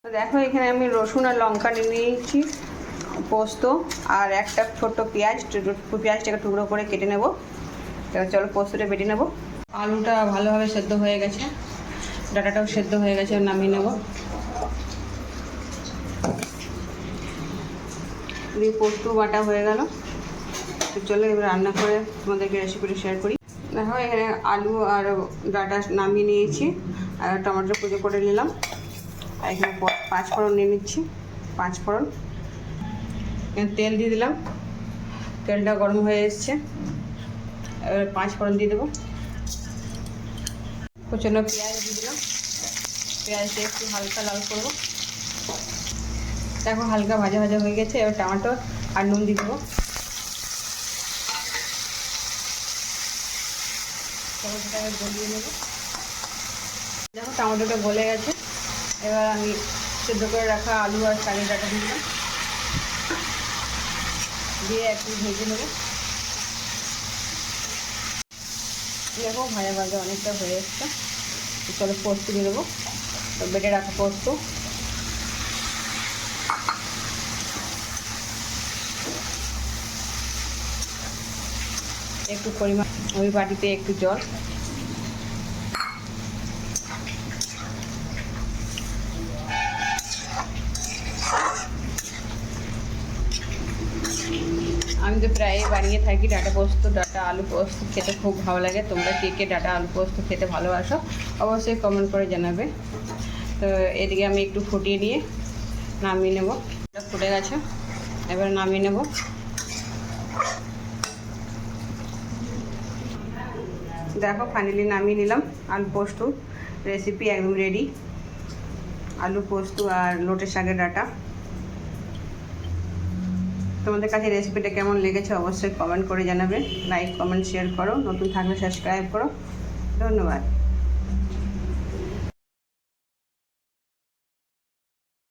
তো দেখো এখানে আমি রসুন আর লঙ্কা নিয়ে নিয়েছি, পোস্ত আর একটা ছোট্ট পেঁয়াজটাকে টুকরো করে কেটে নেব। এবার চলো পোস্তটা বেটে নেব। আলুটা ভালোভাবে সেদ্ধ হয়ে গেছে, ডাটাটাও সেদ্ধ হয়ে গেছে, নামিয়ে নেব। পোস্ত বাটা হয়ে গেল। তো চলো এবার রান্না করে তোমাদেরকে রেসিপিটা শেয়ার করি। দেখো এখানে আলু আর ডাটা নামিয়ে নিয়েছি, আর টমেটো কুচো করে নিলাম। আর এখানে 5 ফোড়ন নিয়ে নিচ্ছি, 5 ফোড়ন। এখানে তেল দিয়ে দিলাম, তেলটা গরম হয়ে এসছে। এবার 5 ফোড়ন দিয়ে দেবো। কুচনো পেঁয়াজ দিয়ে দিলাম, পেঁয়াজটা একটু হালকা লাল করবো। দেখো হালকা ভাজা ভাজা হয়ে গেছে। এবার টমেটো আর নুন দিয়ে দেবো। টমেটোটাকে গলিয়ে নেব। দেখো টমেটোটা গলে গেছে। এবার আমি সেদ্ধ করে রাখা আলু আর চালের ডাটা দিলাম, দিয়ে একটু ভেজে নেব। দেখো ভাজা ভাজা অনেকটা হয়ে এসছে। চলো পোস্ত দিয়ে দেবো, বেটে রাখা পোস্ত। একটু পরিমাণ ওই বাটিতে একটু জল। আমি তো প্রায় বানিয়ে থাকি ডাটা পোস্ত, ডাটা আলু পোস্ত খেতে খুব ভালো লাগে। তোমরা কে কে ডাটা আলু পোস্ত খেতে ভালোবাসো অবশ্যই কমেন্ট করে জানাবে। তো এদিকে আমি একটু ফুটিয়ে নিয়ে নামিয়ে নেব। ফুটে গেছে, এবার নামিয়ে নেব। দেখো ফাইনালি নামিয়ে নিলাম। আলু পোস্ত রেসিপি একদম রেডি। আলু পোস্ত আর লোটে শাকের ডাটা। তোমাদের কাছে রেসিপিটা কেমন লেগেছে অবশ্যই কমেন্ট করে জানাবে। লাইক কমেন্ট শেয়ার করো, নতুন থাকলে সাবস্ক্রাইব করো। ধন্যবাদ।